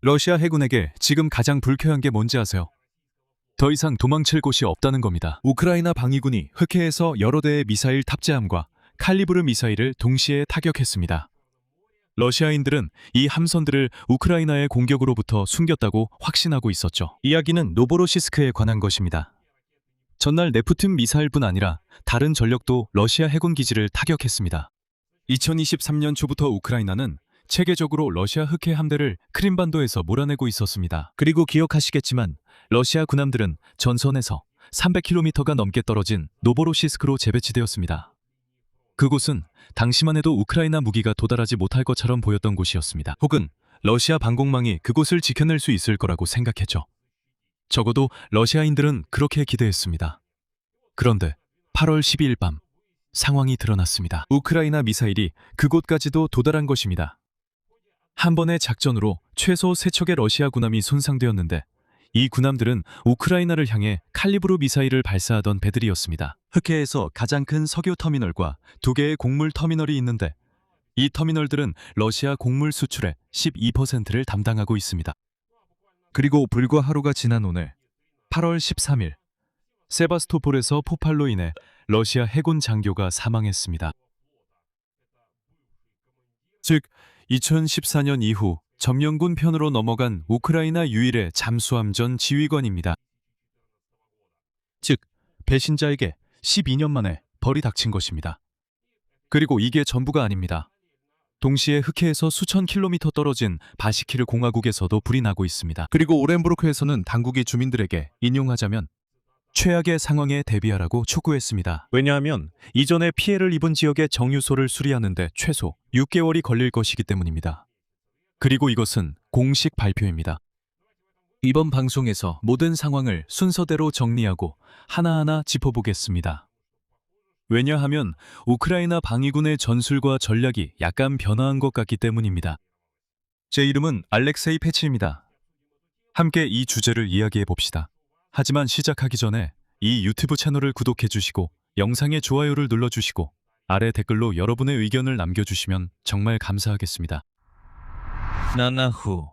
러시아 해군에게 지금 가장 불쾌한 게 뭔지 아세요? 더 이상 도망칠 곳이 없다는 겁니다. 우크라이나 방위군이 흑해에서 여러 대의 미사일 탑재함과 칼리브르 미사일을 동시에 타격했습니다. 러시아인들은 이 함선들을 우크라이나의 공격으로부터 숨겼다고 확신하고 있었죠. 이야기는 노보로시스크에 관한 것입니다. 전날 네프툰 미사일뿐 아니라 다른 전력도 러시아 해군 기지를 타격했습니다. 2023년 초부터 우크라이나는 체계적으로 러시아 흑해 함대를 크림반도에서 몰아내고 있었습니다. 그리고 기억하시겠지만 러시아 군함들은 전선에서 300km가 넘게 떨어진 노보로시스크로 재배치되었습니다. 그곳은 당시만 해도 우크라이나 무기가 도달하지 못할 것처럼 보였던 곳이었습니다. 혹은 러시아 방공망이 그곳을 지켜낼 수 있을 거라고 생각했죠. 적어도 러시아인들은 그렇게 기대했습니다. 그런데 8월 12일 밤 상황이 드러났습니다. 우크라이나 미사일이 그곳까지도 도달한 것입니다. 한 번의 작전으로 최소 3척의 러시아 군함이 손상되었는데 이 군함들은 우크라이나를 향해 칼리브르 미사일을 발사하던 배들이었습니다. 흑해에서 가장 큰 석유 터미널과 2개의 곡물 터미널이 있는데 이 터미널들은 러시아 곡물 수출의 12%를 담당하고 있습니다. 그리고 불과 하루가 지난 오늘 8월 13일 세바스토폴에서 폭발로 인해 러시아 해군 장교가 사망했습니다. 즉 2014년 이후 점령군 편으로 넘어간 우크라이나 유일의 잠수함전 지휘관입니다. 즉 배신자에게 12년 만에 벌이 닥친 것입니다. 그리고 이게 전부가 아닙니다. 동시에 흑해에서 수천 킬로미터 떨어진 바시키르 공화국에서도 불이 나고 있습니다. 그리고 오렌부르크에서는 당국이 주민들에게 인용하자면 최악의 상황에 대비하라고 촉구했습니다. 왜냐하면 이전에 피해를 입은 지역의 정유소를 수리하는데 최소 6개월이 걸릴 것이기 때문입니다. 그리고 이것은 공식 발표입니다. 이번 방송에서 모든 상황을 순서대로 정리하고 하나하나 짚어보겠습니다. 왜냐하면 우크라이나 방위군의 전술과 전략이 약간 변화한 것 같기 때문입니다. 제 이름은 알렉세이 패치입니다. 함께 이 주제를 이야기해 봅시다. 하지만 시작하기 전에 이 유튜브 채널을 구독해 주시고 영상에 좋아요를 눌러주시고 아래 댓글로 여러분의 의견을 남겨주시면 정말 감사하겠습니다. 나나후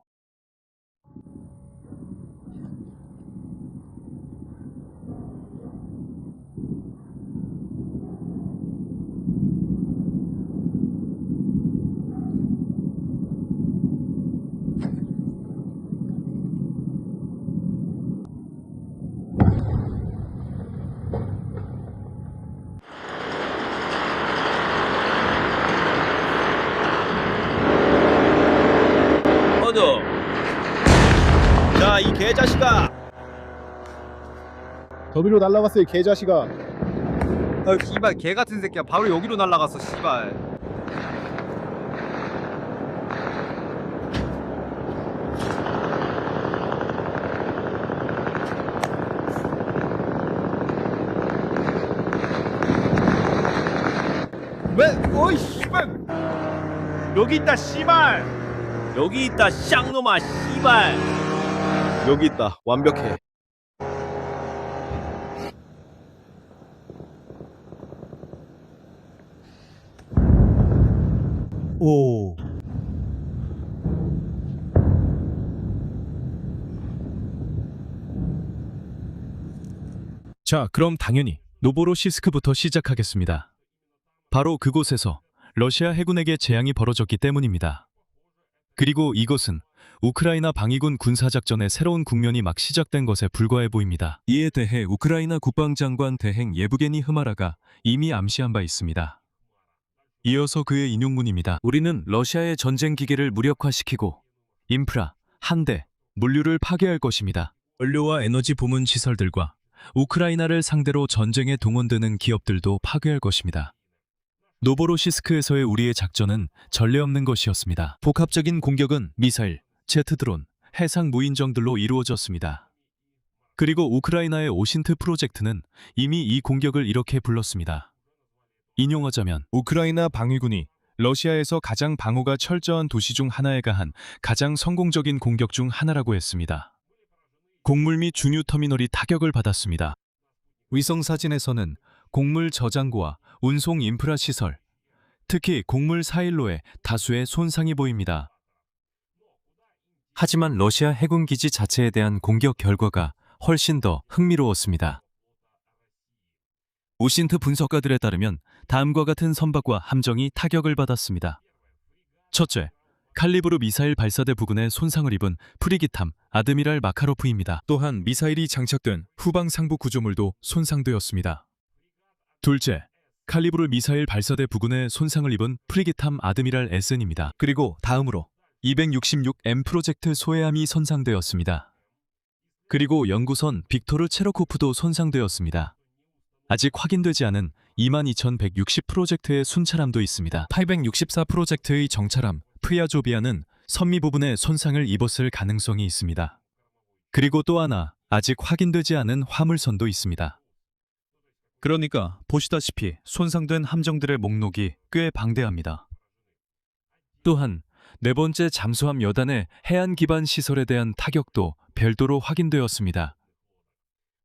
꺼져. 자, 이 개자식아. 더비로 날라갔어 이 개자식아. 아 씨발 개 같은 새끼야 바로 여기로 날라갔어 씨발. 왜? 어이 씨발. 여기 있다, 씨발. 여기 있다, 쌍놈아, 씨발. 여기 있다. 완벽해. 오. 자, 그럼 당연히 노보로시스크부터 시작하겠습니다. 바로 그곳에서 러시아 해군에게 재앙이 벌어졌기 때문입니다. 그리고 이것은 우크라이나 방위군 군사작전의 새로운 국면이 막 시작된 것에 불과해 보입니다. 이에 대해 우크라이나 국방장관 대행 예부게니 흐마라가 이미 암시한 바 있습니다. 이어서 그의 인용문입니다. 우리는 러시아의 전쟁 기계를 무력화시키고 인프라, 한대, 물류를 파괴할 것입니다. 연료와 에너지 부문 시설들과 우크라이나를 상대로 전쟁에 동원되는 기업들도 파괴할 것입니다. 노보로시스크에서의 우리의 작전은 전례 없는 것이었습니다. 복합적인 공격은 미사일, 제트드론, 해상 무인정들로 이루어졌습니다. 그리고 우크라이나의 오신트 프로젝트는 이미 이 공격을 이렇게 불렀습니다. 인용하자면 우크라이나 방위군이 러시아에서 가장 방어가 철저한 도시 중 하나에 가한 가장 성공적인 공격 중 하나라고 했습니다. 곡물 및 준유 터미널이 타격을 받았습니다. 위성사진에서는 곡물 저장고와 운송 인프라 시설, 특히 곡물 사일로에 다수의 손상이 보입니다. 하지만 러시아 해군 기지 자체에 대한 공격 결과가 훨씬 더 흥미로웠습니다. 오신트 분석가들에 따르면 다음과 같은 선박과 함정이 타격을 받았습니다. 첫째, 칼리브르 미사일 발사대 부근에 손상을 입은 프리기탐 아드미랄 마카로프입니다. 또한 미사일이 장착된 후방 상부 구조물도 손상되었습니다. 둘째, 칼리브르 미사일 발사대 부근에 손상을 입은 프리기탐 아드미랄 에센입니다. 그리고 다음으로 266M 프로젝트 소해함이 손상되었습니다. 그리고 연구선 빅토르 체로코프도 손상되었습니다. 아직 확인되지 않은 22,160 프로젝트의 순찰함도 있습니다. 864 프로젝트의 정찰함 프야조비아는 선미 부분에 손상을 입었을 가능성이 있습니다. 그리고 또 하나 아직 확인되지 않은 화물선도 있습니다. 그러니까 보시다시피 손상된 함정들의 목록이 꽤 방대합니다. 또한 네 번째 잠수함 여단의 해안 기반 시설에 대한 타격도 별도로 확인되었습니다.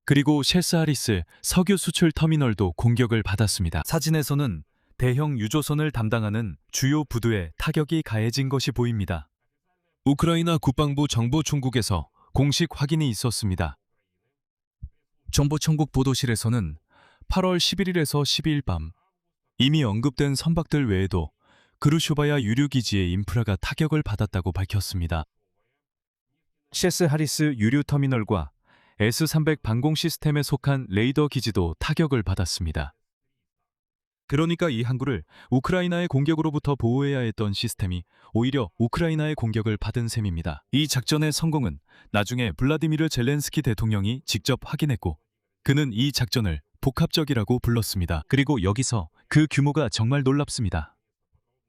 그리고 셰스하리스 석유 수출 터미널도 공격을 받았습니다. 사진에서는 대형 유조선을 담당하는 주요 부두에 타격이 가해진 것이 보입니다. 우크라이나 국방부 정보 총국에서 공식 확인이 있었습니다. 정보 총국 보도실에서는 8월 11일에서 12일 밤 이미 언급된 선박들 외에도 그루쇼바야 유류기지의 인프라가 타격을 받았다고 밝혔습니다. 셰스하리스 유류터미널과 S-300 방공 시스템에 속한 레이더 기지도 타격을 받았습니다. 그러니까 이 항구를 우크라이나의 공격으로부터 보호해야 했던 시스템이 오히려 우크라이나의 공격을 받은 셈입니다. 이 작전의 성공은 나중에 블라디미르 젤렌스키 대통령이 직접 확인했고 그는 이 작전을 복합적이라고 불렀습니다. 그리고 여기서 그 규모가 정말 놀랍습니다.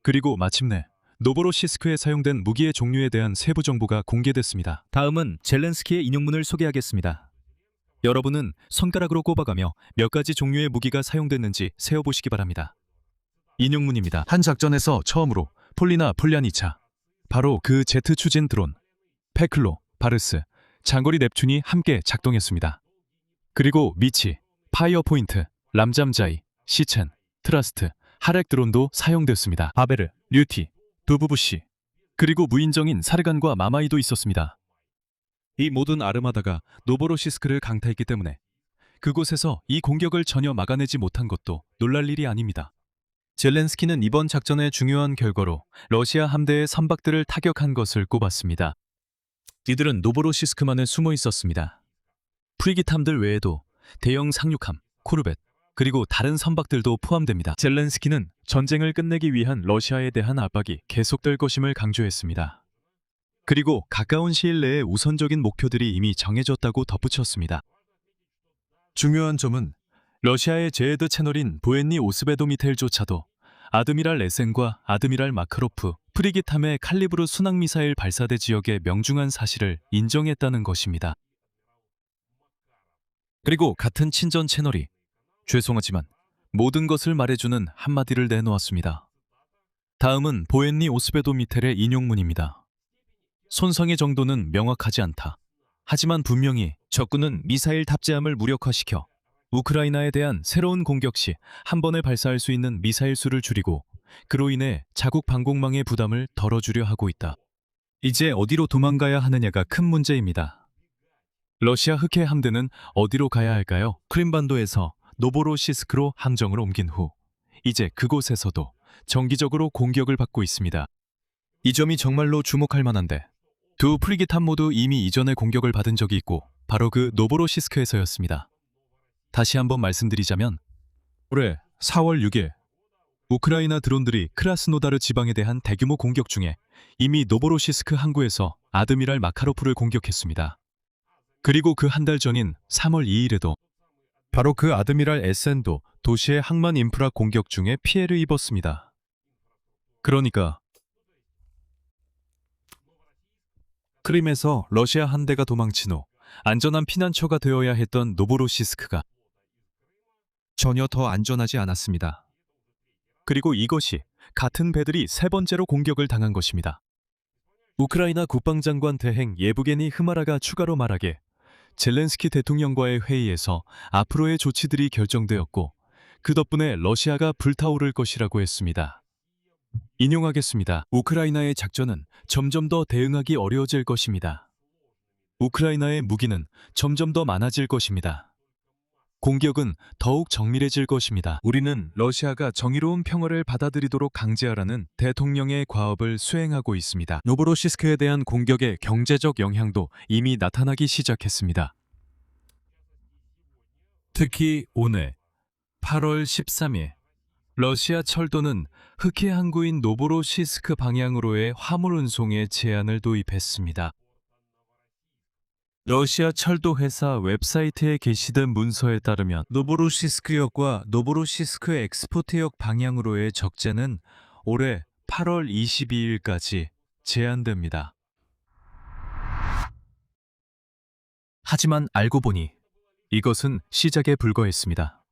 그리고 마침내 노보로시스크에 사용된 무기의 종류에 대한 세부 정보가 공개됐습니다. 다음은 젤렌스키의 인용문을 소개하겠습니다. 여러분은 손가락으로 꼽아가며 몇 가지 종류의 무기가 사용됐는지 세어보시기 바랍니다. 인용문입니다. 한 작전에서 처음으로 폴리나 폴리아니차, 바로 그 제트 추진 드론, 페클로, 바르스, 장거리 넵튠이 함께 작동했습니다. 그리고 미치, 파이어포인트, 람잠자이, 시첸, 트라스트, 하렉 드론도 사용됐습니다. 바베르, 류티, 두부부시, 그리고 무인정인 사르간과 마마이도 있었습니다. 이 모든 아르마다가 노보로시스크를 강타했기 때문에 그곳에서 이 공격을 전혀 막아내지 못한 것도 놀랄 일이 아닙니다. 젤렌스키는 이번 작전의 중요한 결과로 러시아 함대의 선박들을 타격한 것을 꼽았습니다. 이들은 노보로시스크만에 숨어 있었습니다. 프리기탐들 외에도 대형 상륙함, 코르벳, 그리고 다른 선박들도 포함됩니다. 젤렌스키는 전쟁을 끝내기 위한 러시아에 대한 압박이 계속될 것임을 강조했습니다. 그리고 가까운 시일 내에 우선적인 목표들이 이미 정해졌다고 덧붙였습니다. 중요한 점은 러시아의 제헤드 채널인 보엔니 오스베도미텔조차도 아드미랄 에센과 아드미랄 마카로프, 프리기탐의 칼리브르 순항미사일 발사대 지역의 명중한 사실을 인정했다는 것입니다. 그리고 같은 친전 채널이 죄송하지만 모든 것을 말해주는 한마디를 내놓았습니다. 다음은 보엔니 오스베도미텔의 인용문입니다. 손상의 정도는 명확하지 않다. 하지만 분명히 적군은 미사일 탑재함을 무력화시켜 우크라이나에 대한 새로운 공격 시 한 번에 발사할 수 있는 미사일 수를 줄이고 그로 인해 자국 방공망의 부담을 덜어주려 하고 있다. 이제 어디로 도망가야 하느냐가 큰 문제입니다. 러시아 흑해 함대는 어디로 가야 할까요? 크림반도에서 노보로시스크로 함정을 옮긴 후 이제 그곳에서도 정기적으로 공격을 받고 있습니다. 이 점이 정말로 주목할 만한데 두 프리기탐 모두 이미 이전에 공격을 받은 적이 있고 바로 그 노보로시스크에서였습니다. 다시 한번 말씀드리자면 올해 4월 6일 우크라이나 드론들이 크라스노다르 지방에 대한 대규모 공격 중에 이미 노보로시스크 항구에서 아드미랄 마카로프를 공격했습니다. 그리고 그 한 달 전인 3월 2일에도 바로 그 아드미랄 에센도 도시의 항만 인프라 공격 중에 피해를 입었습니다. 그러니까 크림에서 러시아 함대가 도망친 후 안전한 피난처가 되어야 했던 노보로시스크가 전혀 더 안전하지 않았습니다. 그리고 이것이 같은 배들이 세 번째로 공격을 당한 것입니다. 우크라이나 국방장관 대행 예부게니 흐마라가 추가로 말하길 젤렌스키 대통령과의 회의에서 앞으로의 조치들이 결정되었고 그 덕분에 러시아가 불타오를 것이라고 했습니다. 인용하겠습니다. 우크라이나의 작전은 점점 더 대응하기 어려워질 것입니다. 우크라이나의 무기는 점점 더 많아질 것입니다. 공격은 더욱 정밀해질 것입니다. 우리는 러시아가 정의로운 평화를 받아들이도록 강제하라는 대통령의 과업을 수행하고 있습니다. 노보로시스크에 대한 공격의 경제적 영향도 이미 나타나기 시작했습니다. 특히 오늘 8월 13일 러시아 철도는 흑해 항구인 노보로시스크 방향으로의 화물 운송에 제한을 도입했습니다. 러시아 철도 회사 웹사이트에 게시된 문서에 따르면 노보로시스크역과 노보로시스크 엑스포트역 방향으로의 적재는 올해 8월 22일까지 제한됩니다. 하지만 알고 보니 이것은 시작에 불과했습니다.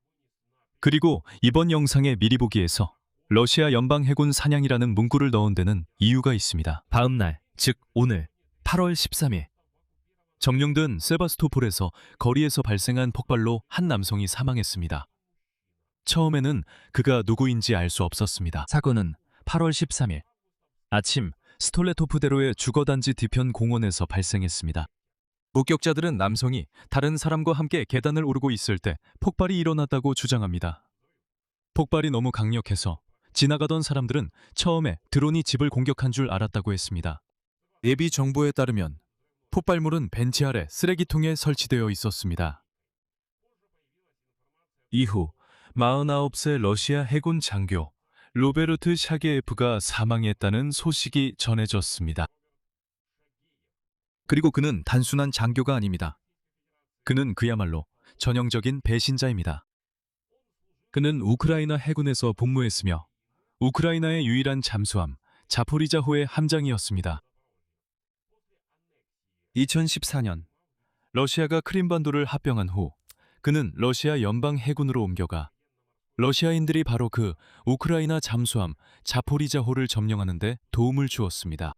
그리고 이번 영상의 미리 보기에서 러시아 연방 해군 사냥이라는 문구를 넣은 데는 이유가 있습니다. 다음 날, 즉 오늘 8월 13일 점령된 세바스토폴에서 거리에서 발생한 폭발로 한 남성이 사망했습니다. 처음에는 그가 누구인지 알 수 없었습니다. 사건은 8월 13일 아침 스톨레토프대로의 주거단지 뒤편 공원에서 발생했습니다. 목격자들은 남성이 다른 사람과 함께 계단을 오르고 있을 때 폭발이 일어났다고 주장합니다. 폭발이 너무 강력해서 지나가던 사람들은 처음에 드론이 집을 공격한 줄 알았다고 했습니다. 예비 정보에 따르면 폭발물은 벤치 아래 쓰레기통에 설치되어 있었습니다. 이후 49세 러시아 해군 장교 로베르트 샤게예프가 사망했다는 소식이 전해졌습니다. 그리고 그는 단순한 장교가 아닙니다. 그는 그야말로 전형적인 배신자입니다. 그는 우크라이나 해군에서 복무했으며 우크라이나의 유일한 잠수함 자포리자호의 함장이었습니다. 2014년 러시아가 크림반도를 합병한 후 그는 러시아 연방 해군으로 옮겨가 러시아인들이 바로 그 우크라이나 잠수함 자포리자호를 점령하는 데 도움을 주었습니다.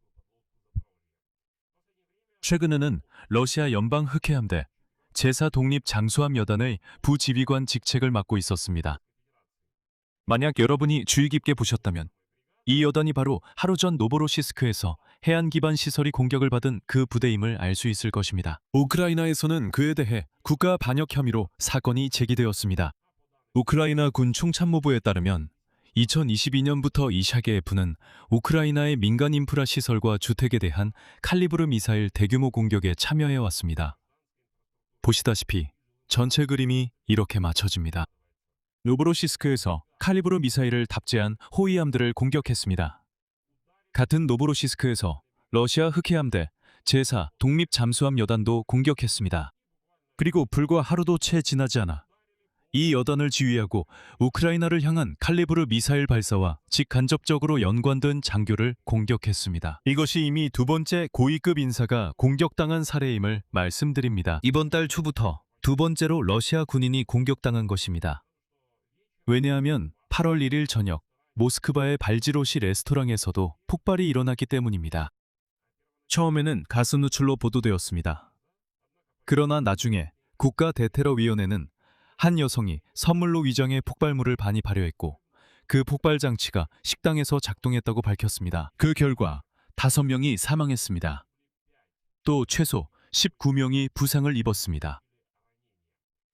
최근에는 러시아 연방 흑해함대 제4 독립 잠수함 여단의 부지휘관 직책을 맡고 있었습니다. 만약 여러분이 주의 깊게 보셨다면 이 여단이 바로 하루 전 노보로시스크에서 해안 기반 시설이 공격을 받은 그 부대임을 알 수 있을 것입니다. 우크라이나에서는 그에 대해 국가 반역 혐의로 사건이 제기되었습니다. 우크라이나 군 총참모부에 따르면 2022년부터 이 샤게예프는 우크라이나의 민간 인프라 시설과 주택에 대한 칼리브르 미사일 대규모 공격에 참여해 왔습니다. 보시다시피 전체 그림이 이렇게 맞춰집니다. 노보로시스크에서 칼리브르 미사일을 탑재한 호위함들을 공격했습니다. 같은 노보로시스크에서 러시아 흑해함대 제4 독립 잠수함 여단도 공격했습니다. 그리고 불과 하루도 채 지나지 않아 이 여단을 지휘하고 우크라이나를 향한 칼리브르 미사일 발사와 직간접적으로 연관된 장교를 공격했습니다. 이것이 이미 두 번째 고위급 인사가 공격당한 사례임을 말씀드립니다. 이번 달 초부터 두 번째로 러시아 군인이 공격당한 것입니다. 왜냐하면 8월 1일 저녁 모스크바의 발지로시 레스토랑에서도 폭발이 일어났기 때문입니다. 처음에는 가스 누출로 보도되었습니다. 그러나 나중에 국가대테러위원회는 한 여성이 선물로 위장해 폭발물을 반입하려 그 폭발 장치가 식당에서 작동했다고 밝혔습니다. 그 결과 5명이 사망했습니다. 또 최소 19명이 부상을 입었습니다.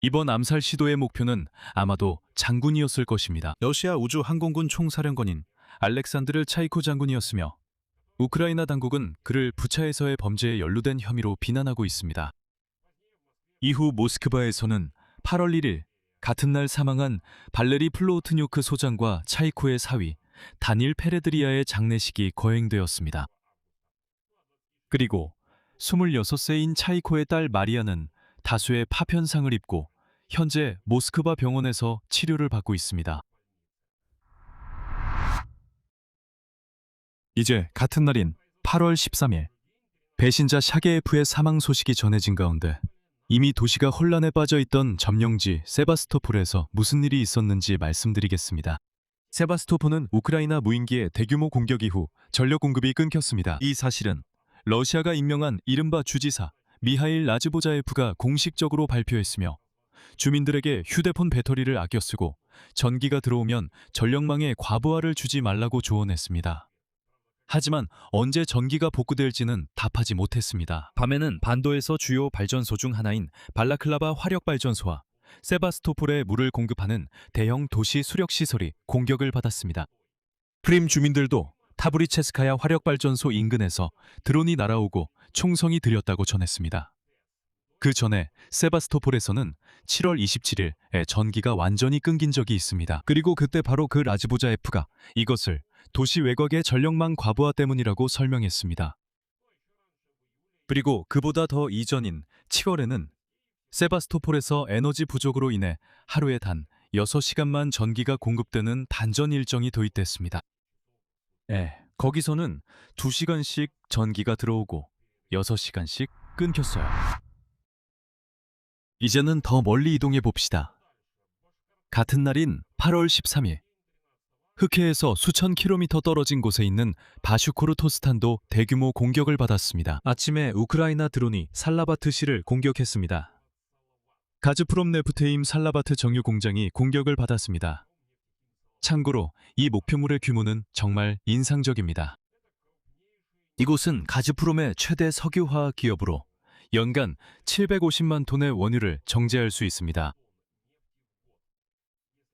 이번 암살 시도의 목표는 아마도 장군이었을 것입니다. 러시아 우주항공군 총사령관인 알렉산드르 차이코 장군이었으며 우크라이나 당국은 그를 부차에서의 범죄에 연루된 혐의로 비난하고 있습니다. 이후 모스크바에서는 8월 1일 같은 날 사망한 발레리 플로우트뉴크 소장과 차이코의 사위 다닐 페레드리아의 장례식이 거행되었습니다. 그리고 26세인 차이코의 딸 마리아는 다수의 파편상을 입고 현재 모스크바 병원에서 치료를 받고 있습니다. 이제 같은 날인 8월 13일 배신자 샤게예프의 사망 소식이 전해진 가운데 이미 도시가 혼란에 빠져 있던 점령지 세바스토폴에서 무슨 일이 있었는지 말씀드리겠습니다. 세바스토폴은 우크라이나 무인기의 대규모 공격 이후 전력 공급이 끊겼습니다. 이 사실은 러시아가 임명한 이른바 주지사 미하일 라즈보자예프가 공식적으로 발표했으며 주민들에게 휴대폰 배터리를 아껴 쓰고 전기가 들어오면 전력망에 과부하를 주지 말라고 조언했습니다. 하지만 언제 전기가 복구될지는 답하지 못했습니다. 밤에는 반도에서 주요 발전소 중 하나인 발라클라바 화력발전소와 세바스토폴에 물을 공급하는 대형 도시 수력시설이 공격을 받았습니다. 프림 주민들도 타브리체스카야 화력발전소 인근에서 드론이 날아오고 총성이 들렸다고 전했습니다. 그 전에 세바스토폴에서는 7월 27일에 전기가 완전히 끊긴 적이 있습니다. 그리고 그때 바로 그 라즈보자 F가 이것을 도시 외곽의 전력망 과부하 때문이라고 설명했습니다. 그리고 그보다 더 이전인 7월에는 세바스토폴에서 에너지 부족으로 인해 하루에 단 6시간만 전기가 공급되는 단전 일정이 도입됐습니다. 거기서는 2시간씩 전기가 들어오고 6시간씩 끊겼어요. 이제는 더 멀리 이동해 봅시다. 같은 날인 8월 13일, 흑해에서 수천 킬로미터 떨어진 곳에 있는 바슈코르토스탄도 대규모 공격을 받았습니다. 아침에 우크라이나 드론이 살라바트시를 공격했습니다. 가즈프롬 네프테임 살라바트 정유 공장이 공격을 받았습니다. 참고로 이 목표물의 규모는 정말 인상적입니다. 이곳은 가즈프롬의 최대 석유화학 기업으로 연간 750만 톤의 원유를 정제할 수 있습니다.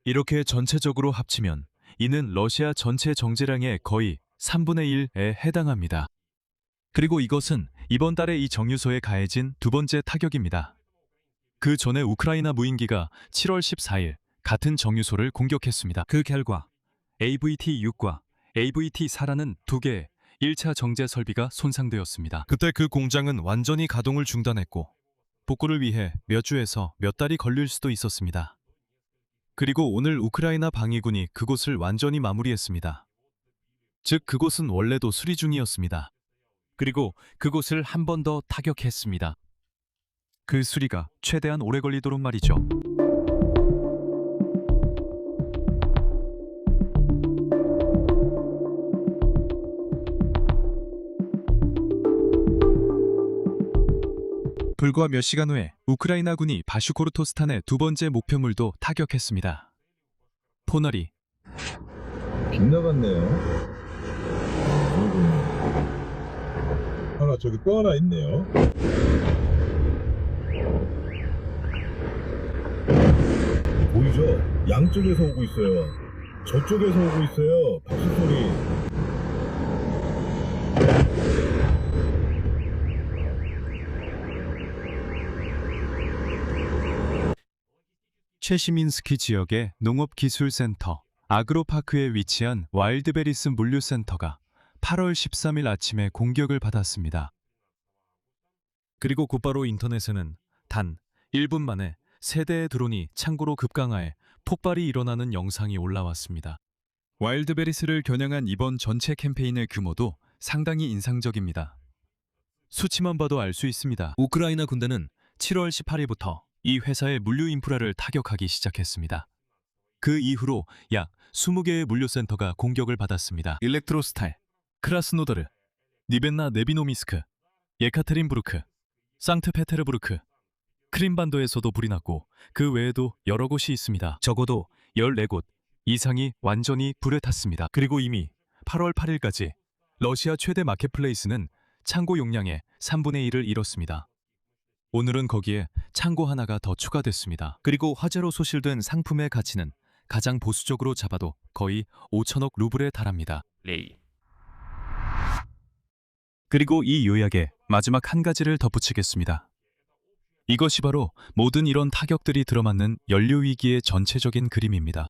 이렇게 전체적으로 합치면 이는 러시아 전체 정제량의 거의 3분의 1에 해당합니다. 그리고 이것은 이번 달에 이 정유소에 가해진 두 번째 타격입니다. 그 전에 우크라이나 무인기가 7월 14일 같은 정유소를 공격했습니다. 그 결과 AVT-6과 AVT-4라는 두 개의 1차 정제 설비가 손상되었습니다. 그때 그 공장은 완전히 가동을 중단했고 복구를 위해 몇 주에서 몇 달이 걸릴 수도 있었습니다. 그리고 오늘 우크라이나 방위군이 그곳을 완전히 마무리했습니다. 즉 그곳은 원래도 수리 중이었습니다. 그리고 그곳을 한 번 더 타격했습니다. 그 수리가 최대한 오래 걸리도록 말이죠. 불과 몇 시간 후에 우크라이나군이 바슈코르토스탄의 두 번째 목표물도 타격했습니다. 포나리. 빗나갔네요. 하나 저기 또 하나 있네요. 보이죠? 양쪽에서 오고 있어요. 저쪽에서 오고 있어요. 박수 소리. 체시민스키 지역의 농업기술센터 아그로파크에 위치한 와일드베리스 물류센터가 8월 13일 아침에 공격을 받았습니다. 그리고 곧바로 인터넷에는 단 1분 만에 세 대의 드론이 창고로 급강하해 폭발이 일어나는 영상이 올라왔습니다. 와일드베리스를 겨냥한 이번 전체 캠페인의 규모도 상당히 인상적입니다. 수치만 봐도 알 수 있습니다. 우크라이나 군대는 7월 18일부터 이 회사의 물류 인프라를 타격하기 시작했습니다. 그 이후로 약 20개의 물류센터가 공격을 받았습니다. 일렉트로스탈, 크라스노다르, 니벤나 네비노미스크, 예카테린부르크, 상트페테르부르크, 크림반도에서도 불이 났고 그 외에도 여러 곳이 있습니다. 적어도 14곳 이상이 완전히 불에 탔습니다. 그리고 이미 8월 8일까지 러시아 최대 마켓플레이스는 창고 용량의 3분의 1을 잃었습니다. 오늘은 거기에 창고 하나가 더 추가됐습니다. 그리고 화재로 소실된 상품의 가치는 가장 보수적으로 잡아도 거의 5천억 루블에 달합니다. 그리고 이 요약에 마지막 한 가지를 덧붙이겠습니다. 이것이 바로 모든 이런 타격들이 들어맞는 연료 위기의 전체적인 그림입니다.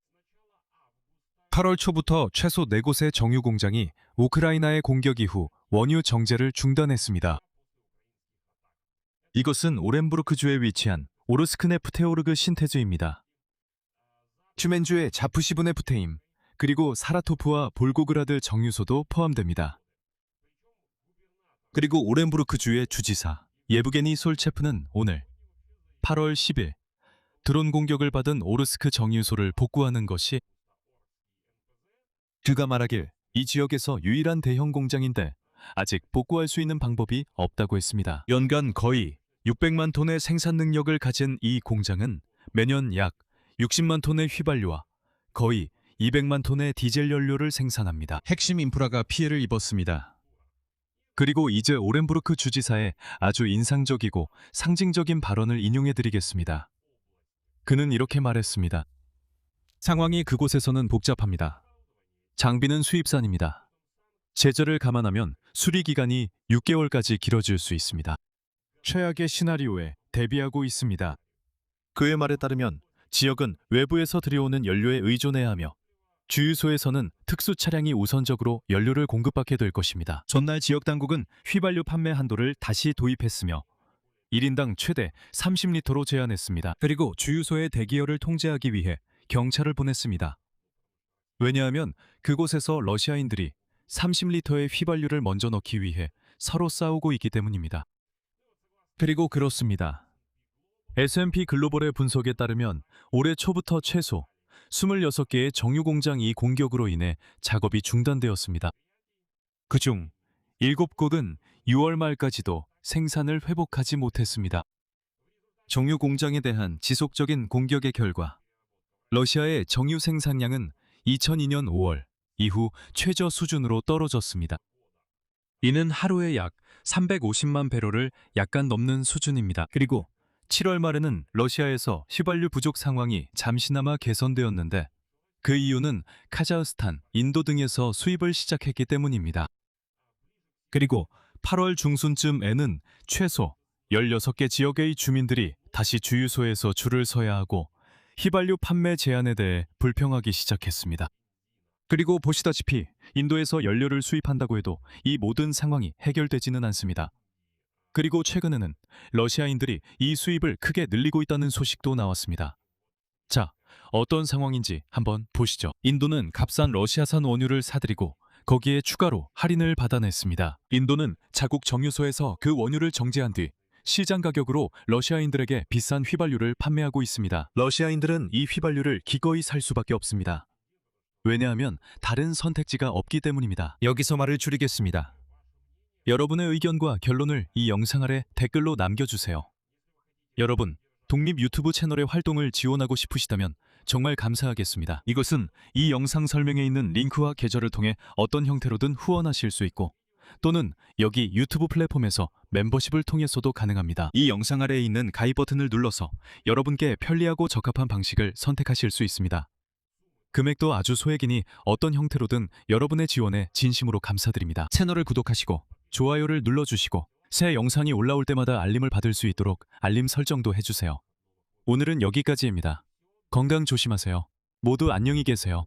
8월 초부터 최소 4곳의 정유 공장이 우크라이나의 공격 이후 원유 정제를 중단했습니다. 이것은 오렌부르크주에 위치한 오르스크네프테오르그 신테즈입니다. 튜멘주의 자프시브네프테임, 그리고 사라토프와 볼고그라드 정유소도 포함됩니다. 그리고 오렌부르크주의 주지사 예브게니 솔체프는 오늘 8월 10일 드론 공격을 받은 오르스크 정유소를 복구하는 것이 그가 말하길 이 지역에서 유일한 대형 공장인데 아직 복구할 수 있는 방법이 없다고 했습니다. 연간 거의 600만 톤의 생산 능력을 가진 이 공장은 매년 약 60만 톤의 휘발유와 거의 200만 톤의 디젤 연료를 생산합니다. 핵심 인프라가 피해를 입었습니다. 그리고 이제 오렌부르크 주지사의 아주 인상적이고 상징적인 발언을 인용해드리겠습니다. 그는 이렇게 말했습니다. 상황이 그곳에서는 복잡합니다. 장비는 수입산입니다. 제재를 감안하면 수리 기간이 6개월까지 길어질 수 있습니다. 최악의 시나리오에 대비하고 있습니다. 그의 말에 따르면 지역은 외부에서 들여오는 연료에 의존해야 하며 주유소에서는 특수 차량이 우선적으로 연료를 공급받게 될 것입니다. 전날 지역 당국은 휘발유 판매 한도를 다시 도입했으며 1인당 최대 30리터로 제한했습니다. 그리고 주유소의 대기열을 통제하기 위해 경찰을 보냈습니다. 왜냐하면 그곳에서 러시아인들이 30리터의 휘발유를 먼저 넣기 위해 서로 싸우고 있기 때문입니다. 그리고 그렇습니다. S&P 글로벌의 분석에 따르면 올해 초부터 최소 26개의 정유 공장이 공격으로 인해 작업이 중단되었습니다. 그중 7곳은 6월 말까지도 생산을 회복하지 못했습니다. 정유 공장에 대한 지속적인 공격의 결과 러시아의 정유 생산량은 2002년 5월 이후 최저 수준으로 떨어졌습니다. 이는 하루에 약 350만 배럴을 약간 넘는 수준입니다. 그리고 7월 말에는 러시아에서 휘발유 부족 상황이 잠시나마 개선되었는데 그 이유는 카자흐스탄, 인도 등에서 수입을 시작했기 때문입니다. 그리고 8월 중순쯤에는 최소 16개 지역의 주민들이 다시 주유소에서 줄을 서야 하고 휘발유 판매 제한에 대해 불평하기 시작했습니다. 그리고 보시다시피 인도에서 연료를 수입한다고 해도 이 모든 상황이 해결되지는 않습니다. 그리고 최근에는 러시아인들이 이 수입을 크게 늘리고 있다는 소식도 나왔습니다. 자, 어떤 상황인지 한번 보시죠. 인도는 값싼 러시아산 원유를 사들이고 거기에 추가로 할인을 받아냈습니다. 인도는 자국 정유소에서 그 원유를 정제한 뒤 시장 가격으로 러시아인들에게 비싼 휘발유를 판매하고 있습니다. 러시아인들은 이 휘발유를 기꺼이 살 수밖에 없습니다. 왜냐하면 다른 선택지가 없기 때문입니다. 여기서 말을 줄이겠습니다. 여러분의 의견과 결론을 이 영상 아래 댓글로 남겨주세요. 여러분, 독립 유튜브 채널의 활동을 지원하고 싶으시다면 정말 감사하겠습니다. 이것은 이 영상 설명에 있는 링크와 계좌를 통해 어떤 형태로든 후원하실 수 있고 또는 여기 유튜브 플랫폼에서 멤버십을 통해서도 가능합니다. 이 영상 아래에 있는 가입 버튼을 눌러서 여러분께 편리하고 적합한 방식을 선택하실 수 있습니다. 금액도 아주 소액이니 어떤 형태로든 여러분의 지원에 진심으로 감사드립니다. 채널을 구독하시고 좋아요를 눌러주시고 새 영상이 올라올 때마다 알림을 받을 수 있도록 알림 설정도 해주세요. 오늘은 여기까지입니다. 건강 조심하세요. 모두 안녕히 계세요.